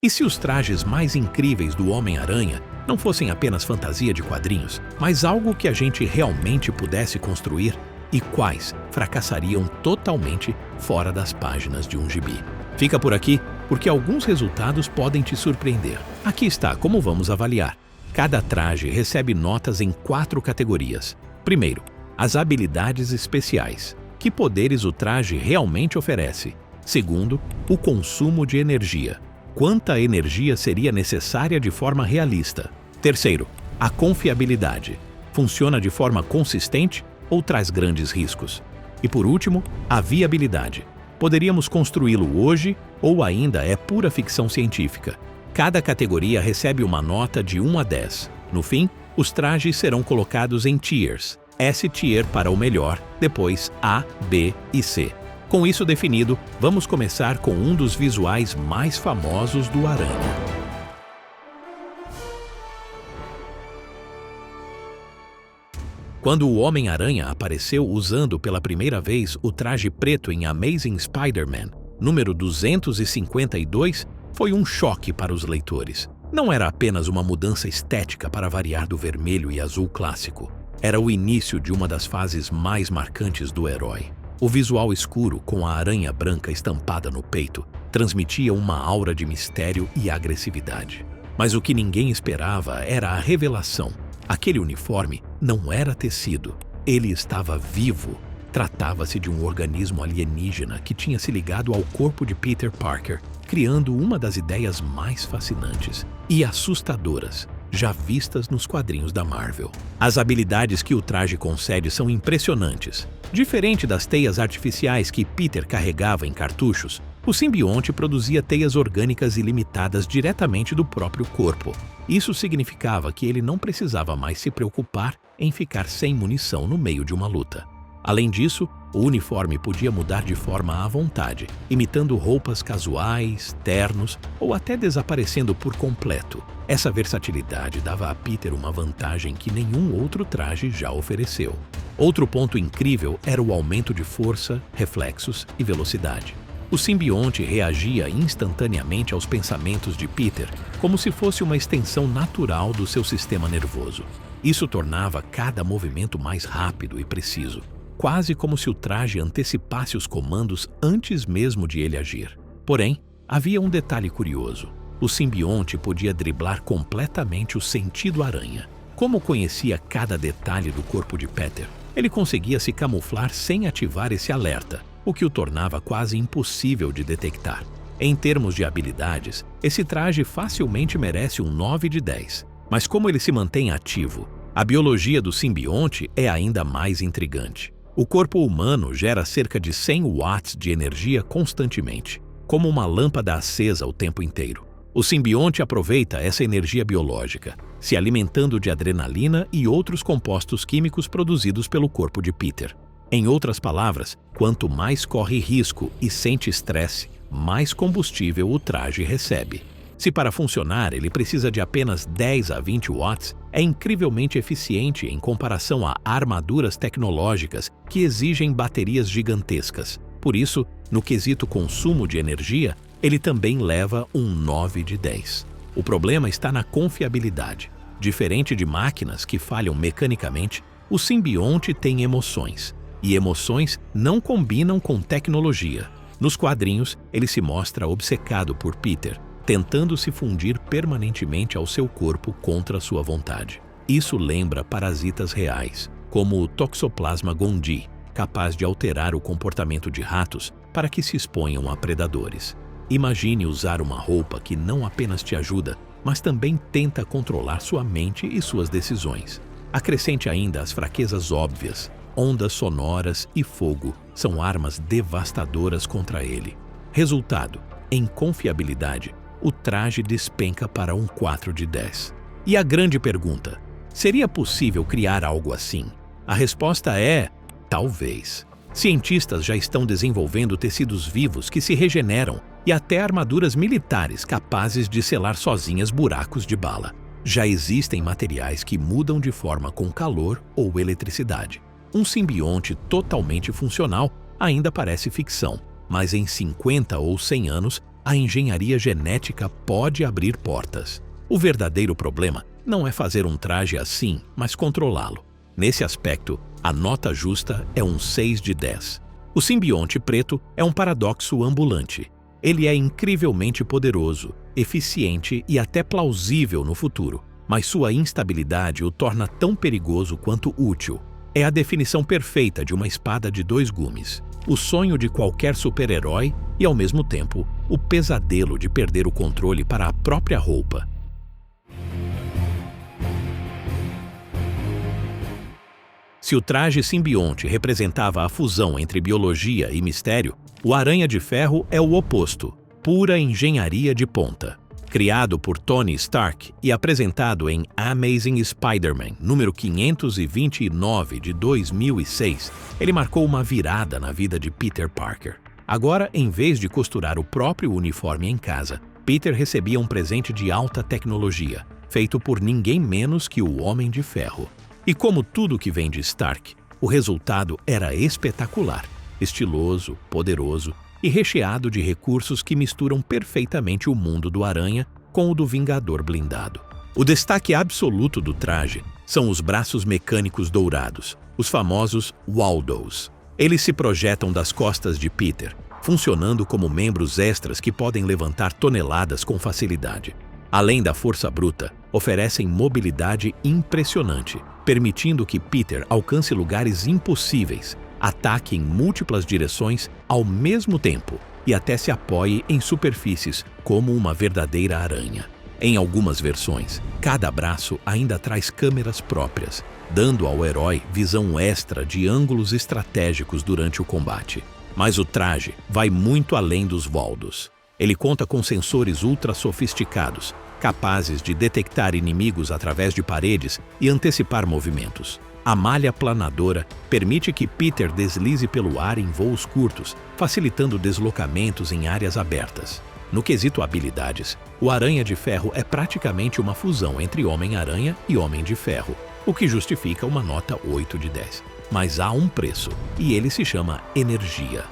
E se os trajes mais incríveis do Homem-Aranha não fossem apenas fantasia de quadrinhos, mas algo que a gente realmente pudesse construir, e quais fracassariam totalmente fora das páginas de um gibi? Fica por aqui, porque alguns resultados podem te surpreender. Aqui está como vamos avaliar. Cada traje recebe notas em 4 categorias. Primeiro, as habilidades especiais. Que poderes o traje realmente oferece? Segundo, o consumo de energia. Quanta energia seria necessária de forma realista? Terceiro, a confiabilidade. Funciona de forma consistente ou traz grandes riscos? E por último, a viabilidade. Poderíamos construí-lo hoje ou ainda é pura ficção científica? Cada categoria recebe uma nota de 1 a 10. No fim, os trajes serão colocados em tiers. S-tier para o melhor, depois A, B e C. Com isso definido, vamos começar com um dos visuais mais famosos do Aranha. Quando o Homem-Aranha apareceu usando pela primeira vez o traje preto em Amazing Spider-Man, número 252, foi um choque para os leitores. Não era apenas uma mudança estética para variar do vermelho e azul clássico. Era o início de uma das fases mais marcantes do herói. O visual escuro, com a aranha branca estampada no peito, transmitia uma aura de mistério e agressividade. Mas o que ninguém esperava era a revelação. Aquele uniforme não era tecido. Ele estava vivo. Tratava-se de um organismo alienígena que tinha se ligado ao corpo de Peter Parker, criando uma das ideias mais fascinantes e assustadoras já vistas nos quadrinhos da Marvel. As habilidades que o traje concede são impressionantes. Diferente das teias artificiais que Peter carregava em cartuchos, o simbionte produzia teias orgânicas ilimitadas diretamente do próprio corpo. Isso significava que ele não precisava mais se preocupar em ficar sem munição no meio de uma luta. Além disso, o uniforme podia mudar de forma à vontade, imitando roupas casuais, ternos ou até desaparecendo por completo. Essa versatilidade dava a Peter uma vantagem que nenhum outro traje já ofereceu. Outro ponto incrível era o aumento de força, reflexos e velocidade. O simbionte reagia instantaneamente aos pensamentos de Peter, como se fosse uma extensão natural do seu sistema nervoso. Isso tornava cada movimento mais rápido e preciso, quase como se o traje antecipasse os comandos antes mesmo de ele agir. Porém, havia um detalhe curioso. O simbionte podia driblar completamente o sentido aranha. Como conhecia cada detalhe do corpo de Peter, ele conseguia se camuflar sem ativar esse alerta, o que o tornava quase impossível de detectar. Em termos de habilidades, esse traje facilmente merece um 9 de 10. Mas como ele se mantém ativo, a biologia do simbionte é ainda mais intrigante. O corpo humano gera cerca de 100 watts de energia constantemente, como uma lâmpada acesa o tempo inteiro. O simbionte aproveita essa energia biológica, se alimentando de adrenalina e outros compostos químicos produzidos pelo corpo de Peter. Em outras palavras, quanto mais corre risco e sente estresse, mais combustível o traje recebe. Se para funcionar ele precisa de apenas 10 a 20 watts, é incrivelmente eficiente em comparação a armaduras tecnológicas que exigem baterias gigantescas. Por isso, no quesito consumo de energia, ele também leva um 9 de 10. O problema está na confiabilidade. Diferente de máquinas que falham mecanicamente, o simbionte tem emoções. E emoções não combinam com tecnologia. Nos quadrinhos, ele se mostra obcecado por Peter, tentando se fundir permanentemente ao seu corpo contra sua vontade. Isso lembra parasitas reais, como o Toxoplasma gondii, capaz de alterar o comportamento de ratos para que se exponham a predadores. Imagine usar uma roupa que não apenas te ajuda, mas também tenta controlar sua mente e suas decisões. Acrescente ainda as fraquezas óbvias. Ondas sonoras e fogo são armas devastadoras contra ele. Resultado: em confiabilidade, o traje despenca para um 4 de 10. E a grande pergunta: seria possível criar algo assim? A resposta é: talvez. Cientistas já estão desenvolvendo tecidos vivos que se regeneram e até armaduras militares capazes de selar sozinhas buracos de bala. Já existem materiais que mudam de forma com calor ou eletricidade. Um simbionte totalmente funcional ainda parece ficção, mas em 50 ou 100 anos, a engenharia genética pode abrir portas. O verdadeiro problema não é fazer um traje assim, mas controlá-lo. Nesse aspecto, a nota justa é um 6 de 10. O simbionte preto é um paradoxo ambulante. Ele é incrivelmente poderoso, eficiente e até plausível no futuro, mas sua instabilidade o torna tão perigoso quanto útil. É a definição perfeita de uma espada de dois gumes, o sonho de qualquer super-herói e, ao mesmo tempo, o pesadelo de perder o controle para a própria roupa. Se o traje simbionte representava a fusão entre biologia e mistério, o Aranha de Ferro é o oposto, pura engenharia de ponta. Criado por Tony Stark e apresentado em Amazing Spider-Man número 529 de 2006, ele marcou uma virada na vida de Peter Parker. Agora, em vez de costurar o próprio uniforme em casa, Peter recebia um presente de alta tecnologia, feito por ninguém menos que o Homem de Ferro. E como tudo que vem de Stark, o resultado era espetacular, estiloso, poderoso e recheado de recursos que misturam perfeitamente o mundo do Aranha com o do Vingador blindado. O destaque absoluto do traje são os braços mecânicos dourados, os famosos Waldos. Eles se projetam das costas de Peter, funcionando como membros extras que podem levantar toneladas com facilidade. Além da força bruta, oferecem mobilidade impressionante, permitindo que Peter alcance lugares impossíveis, ataque em múltiplas direções ao mesmo tempo e até se apoie em superfícies como uma verdadeira aranha. Em algumas versões, cada braço ainda traz câmeras próprias, dando ao herói visão extra de ângulos estratégicos durante o combate. Mas o traje vai muito além dos Waldos. Ele conta com sensores ultra sofisticados, capazes de detectar inimigos através de paredes e antecipar movimentos. A malha planadora permite que Peter deslize pelo ar em voos curtos, facilitando deslocamentos em áreas abertas. No quesito habilidades, o Aranha de Ferro é praticamente uma fusão entre Homem-Aranha e Homem de Ferro, o que justifica uma nota 8 de 10. Mas há um preço, e ele se chama energia.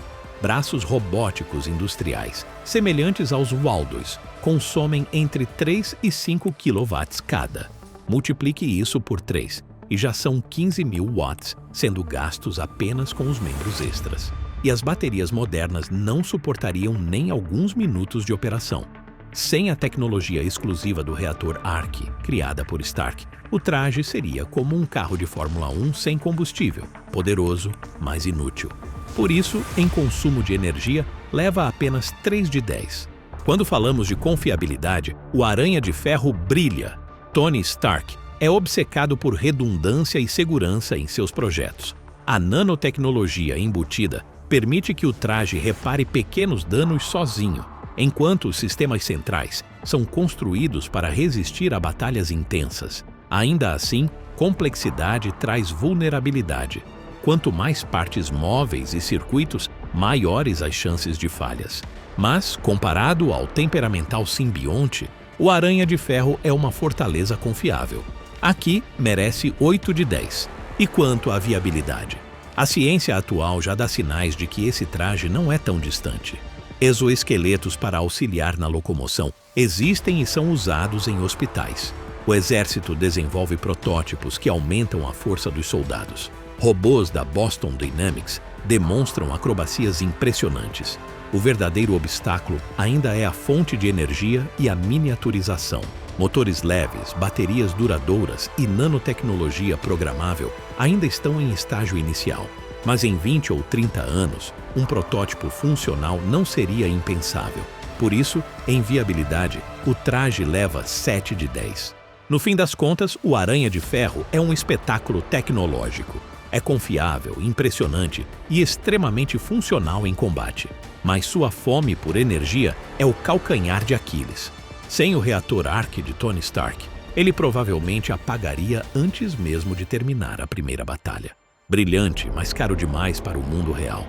Braços robóticos industriais, semelhantes aos Waldos, consomem entre 3 e 5 kW cada. Multiplique isso por 3, e já são 15.000 watts, sendo gastos apenas com os membros extras. E as baterias modernas não suportariam nem alguns minutos de operação. Sem a tecnologia exclusiva do reator Arc, criada por Stark, o traje seria como um carro de Fórmula 1 sem combustível, poderoso, mas inútil. Por isso, em consumo de energia, leva apenas 3 de 10. Quando falamos de confiabilidade, o Aranha de Ferro brilha. Tony Stark é obcecado por redundância e segurança em seus projetos. A nanotecnologia embutida permite que o traje repare pequenos danos sozinho, enquanto os sistemas centrais são construídos para resistir a batalhas intensas. Ainda assim, complexidade traz vulnerabilidade. Quanto mais partes móveis e circuitos, maiores as chances de falhas. Mas, comparado ao temperamental simbionte, o Aranha de Ferro é uma fortaleza confiável. Aqui, merece 8 de 10. E quanto à viabilidade? A ciência atual já dá sinais de que esse traje não é tão distante. Exoesqueletos para auxiliar na locomoção existem e são usados em hospitais. O exército desenvolve protótipos que aumentam a força dos soldados. Robôs da Boston Dynamics demonstram acrobacias impressionantes. O verdadeiro obstáculo ainda é a fonte de energia e a miniaturização. Motores leves, baterias duradouras e nanotecnologia programável ainda estão em estágio inicial. Mas em 20 ou 30 anos, um protótipo funcional não seria impensável. Por isso, em viabilidade, o traje leva 7 de 10. No fim das contas, o Aranha de Ferro é um espetáculo tecnológico. É confiável, impressionante e extremamente funcional em combate. Mas sua fome por energia é o calcanhar de Aquiles. Sem o reator Arc de Tony Stark, ele provavelmente apagaria antes mesmo de terminar a primeira batalha. Brilhante, mas caro demais para o mundo real.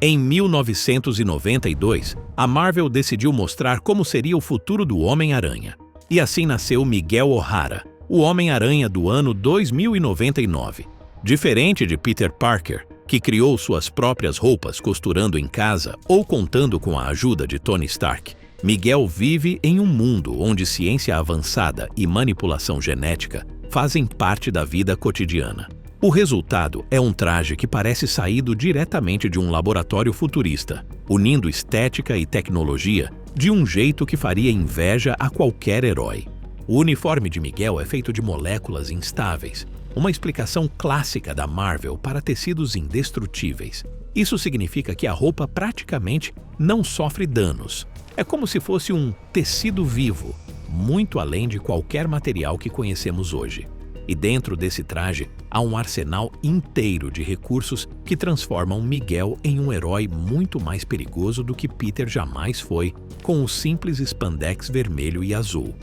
Em 1992, a Marvel decidiu mostrar como seria o futuro do Homem-Aranha. E assim nasceu Miguel O'Hara, o Homem-Aranha do ano 2099. Diferente de Peter Parker, que criou suas próprias roupas costurando em casa ou contando com a ajuda de Tony Stark, Miguel vive em um mundo onde ciência avançada e manipulação genética fazem parte da vida cotidiana. O resultado é um traje que parece saído diretamente de um laboratório futurista, unindo estética e tecnologia de um jeito que faria inveja a qualquer herói. O uniforme de Miguel é feito de moléculas instáveis, uma explicação clássica da Marvel para tecidos indestrutíveis. Isso significa que a roupa praticamente não sofre danos. É como se fosse um tecido vivo, muito além de qualquer material que conhecemos hoje. E dentro desse traje há um arsenal inteiro de recursos que transformam Miguel em um herói muito mais perigoso do que Peter jamais foi, com o simples spandex vermelho e azul.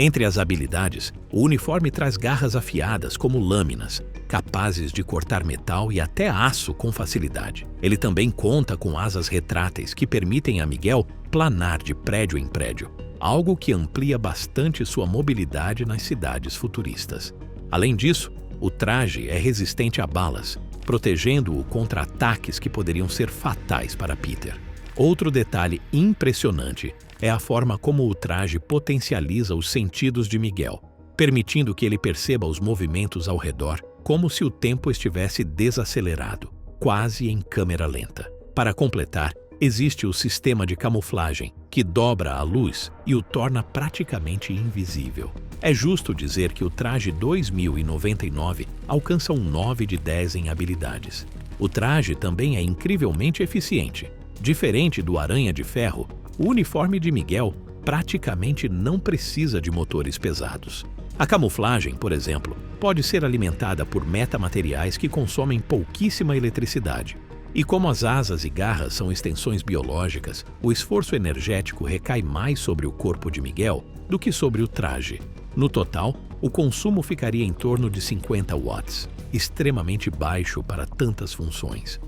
Entre as habilidades, o uniforme traz garras afiadas como lâminas, capazes de cortar metal e até aço com facilidade. Ele também conta com asas retráteis que permitem a Miguel planar de prédio em prédio, algo que amplia bastante sua mobilidade nas cidades futuristas. Além disso, o traje é resistente a balas, protegendo-o contra ataques que poderiam ser fatais para Peter. Outro detalhe impressionante é a forma como o traje potencializa os sentidos de Miguel, permitindo que ele perceba os movimentos ao redor como se o tempo estivesse desacelerado, quase em câmera lenta. Para completar, existe o sistema de camuflagem, que dobra a luz e o torna praticamente invisível. É justo dizer que o traje 2099 alcança um 9 de 10 em habilidades. O traje também é incrivelmente eficiente. Diferente do Aranha de Ferro, o uniforme de Miguel praticamente não precisa de motores pesados. A camuflagem, por exemplo, pode ser alimentada por metamateriais que consomem pouquíssima eletricidade. E como as asas e garras são extensões biológicas, o esforço energético recai mais sobre o corpo de Miguel do que sobre o traje. No total, o consumo ficaria em torno de 50 watts, extremamente baixo para tantas funções.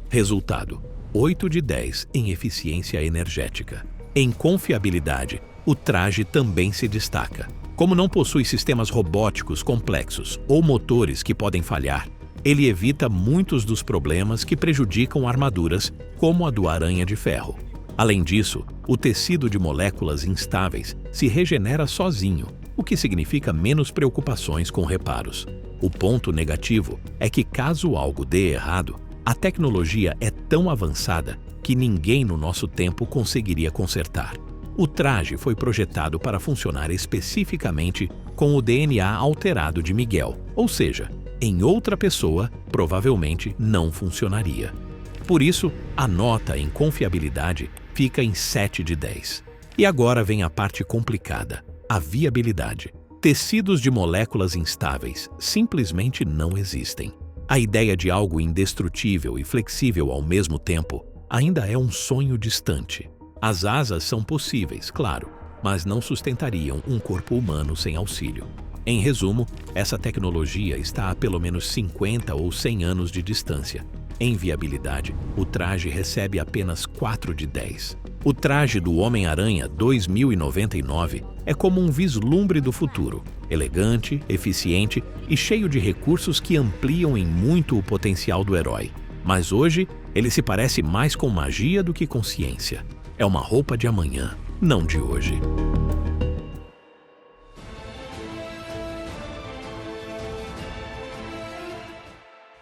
Resultado: 8 de 10 em eficiência energética. Em confiabilidade, o traje também se destaca. Como não possui sistemas robóticos complexos ou motores que podem falhar, ele evita muitos dos problemas que prejudicam armaduras, como a do Aranha de Ferro. Além disso, o tecido de moléculas instáveis se regenera sozinho, o que significa menos preocupações com reparos. O ponto negativo é que, caso algo dê errado, a tecnologia é tão avançada que ninguém no nosso tempo conseguiria consertar. O traje foi projetado para funcionar especificamente com o DNA alterado de Miguel, ou seja, em outra pessoa, provavelmente não funcionaria. Por isso, a nota em confiabilidade fica em 7 de 10. E agora vem a parte complicada, a viabilidade. Tecidos de moléculas instáveis simplesmente não existem. A ideia de algo indestrutível e flexível ao mesmo tempo ainda é um sonho distante. As asas são possíveis, claro, mas não sustentariam um corpo humano sem auxílio. Em resumo, essa tecnologia está a pelo menos 50 ou 100 anos de distância. Em viabilidade, o traje recebe apenas 4 de 10. O traje do Homem-Aranha 2099 é como um vislumbre do futuro, elegante, eficiente e cheio de recursos que ampliam em muito o potencial do herói. Mas hoje, ele se parece mais com magia do que com ciência. É uma roupa de amanhã, não de hoje.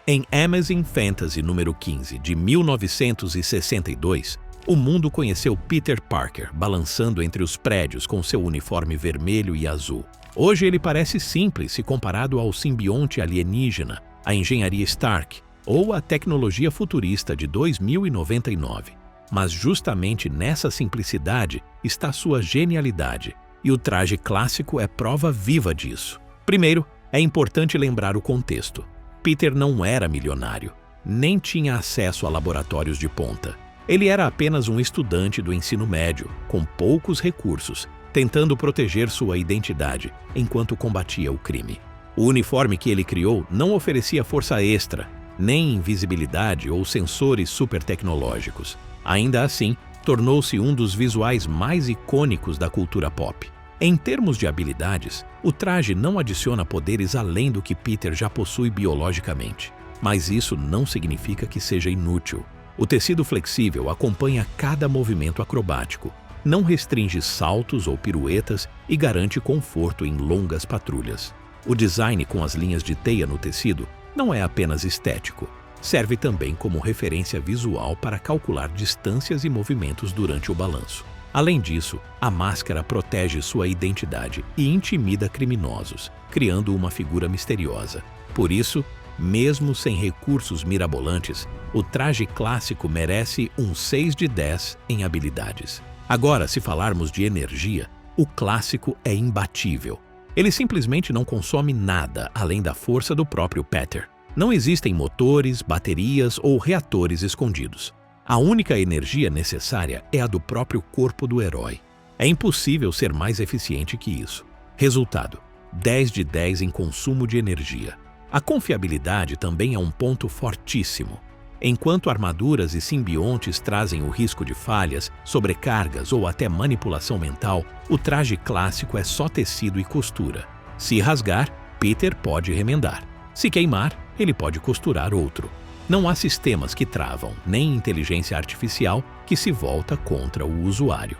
Em Amazing Fantasy número 15, de 1962, o mundo conheceu Peter Parker balançando entre os prédios com seu uniforme vermelho e azul. Hoje ele parece simples se comparado ao simbionte alienígena, a engenharia Stark ou a tecnologia futurista de 2099. Mas justamente nessa simplicidade está sua genialidade, e o traje clássico é prova viva disso. Primeiro, é importante lembrar o contexto. Peter não era milionário, nem tinha acesso a laboratórios de ponta. Ele era apenas um estudante do ensino médio, com poucos recursos, tentando proteger sua identidade enquanto combatia o crime. O uniforme que ele criou não oferecia força extra, nem invisibilidade ou sensores super tecnológicos. Ainda assim, tornou-se um dos visuais mais icônicos da cultura pop. Em termos de habilidades, o traje não adiciona poderes além do que Peter já possui biologicamente. Mas isso não significa que seja inútil. O tecido flexível acompanha cada movimento acrobático, não restringe saltos ou piruetas e garante conforto em longas patrulhas. O design com as linhas de teia no tecido não é apenas estético, serve também como referência visual para calcular distâncias e movimentos durante o balanço. Além disso, a máscara protege sua identidade e intimida criminosos, criando uma figura misteriosa. Por isso, mesmo sem recursos mirabolantes, o traje clássico merece um 6 de 10 em habilidades. Agora, se falarmos de energia, o clássico é imbatível. Ele simplesmente não consome nada além da força do próprio Peter. Não existem motores, baterias ou reatores escondidos. A única energia necessária é a do próprio corpo do herói. É impossível ser mais eficiente que isso. Resultado: 10 de 10 em consumo de energia. A confiabilidade também é um ponto fortíssimo. Enquanto armaduras e simbiontes trazem o risco de falhas, sobrecargas ou até manipulação mental, o traje clássico é só tecido e costura. Se rasgar, Peter pode remendar. Se queimar, ele pode costurar outro. Não há sistemas que travam, nem inteligência artificial que se volta contra o usuário.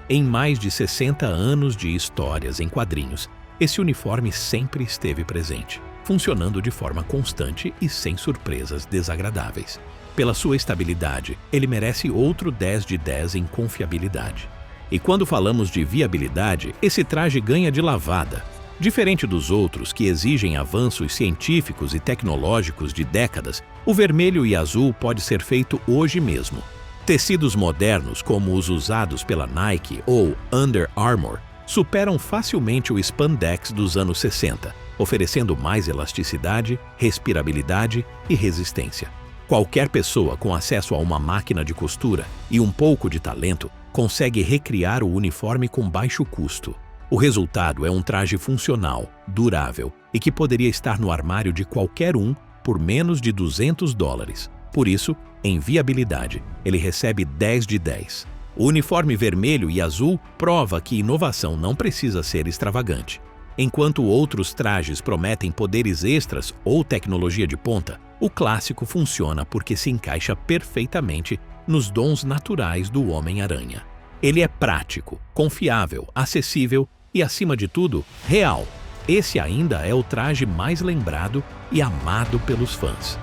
Em mais de 60 anos de histórias em quadrinhos, esse uniforme sempre esteve presente, funcionando de forma constante e sem surpresas desagradáveis. Pela sua estabilidade, ele merece outro 10 de 10 em confiabilidade. E quando falamos de viabilidade, esse traje ganha de lavada. Diferente dos outros, que exigem avanços científicos e tecnológicos de décadas, o vermelho e azul pode ser feito hoje mesmo. Tecidos modernos, como os usados pela Nike ou Under Armour, superam facilmente o spandex dos anos 60, oferecendo mais elasticidade, respirabilidade e resistência. Qualquer pessoa com acesso a uma máquina de costura e um pouco de talento consegue recriar o uniforme com baixo custo. O resultado é um traje funcional, durável e que poderia estar no armário de qualquer um por menos de $200. Por isso, em viabilidade, ele recebe 10 de 10. O uniforme vermelho e azul prova que inovação não precisa ser extravagante. Enquanto outros trajes prometem poderes extras ou tecnologia de ponta, o clássico funciona porque se encaixa perfeitamente nos dons naturais do Homem-Aranha. Ele é prático, confiável, acessível e, acima de tudo, real. Esse ainda é o traje mais lembrado e amado pelos fãs.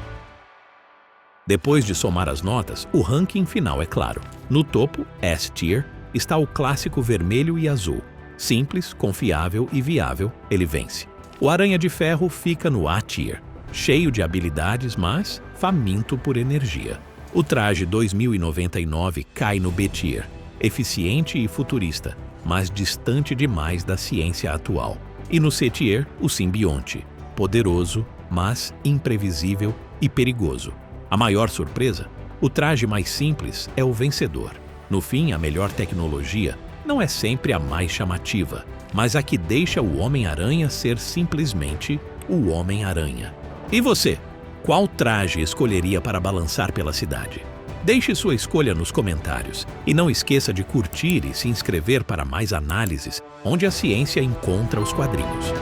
Depois de somar as notas, o ranking final é claro. No topo, S-Tier, está o clássico vermelho e azul. Simples, confiável e viável, ele vence. O Aranha de Ferro fica no A-Tier, cheio de habilidades, mas faminto por energia. O traje 2099 cai no B-Tier, eficiente e futurista, mas distante demais da ciência atual. E no C-Tier, o simbionte, poderoso, mas imprevisível e perigoso. A maior surpresa? O traje mais simples é o vencedor. No fim, a melhor tecnologia não é sempre a mais chamativa, mas a que deixa o Homem-Aranha ser simplesmente o Homem-Aranha. E você? Qual traje escolheria para balançar pela cidade? Deixe sua escolha nos comentários e não esqueça de curtir e se inscrever para mais análises onde a ciência encontra os quadrinhos.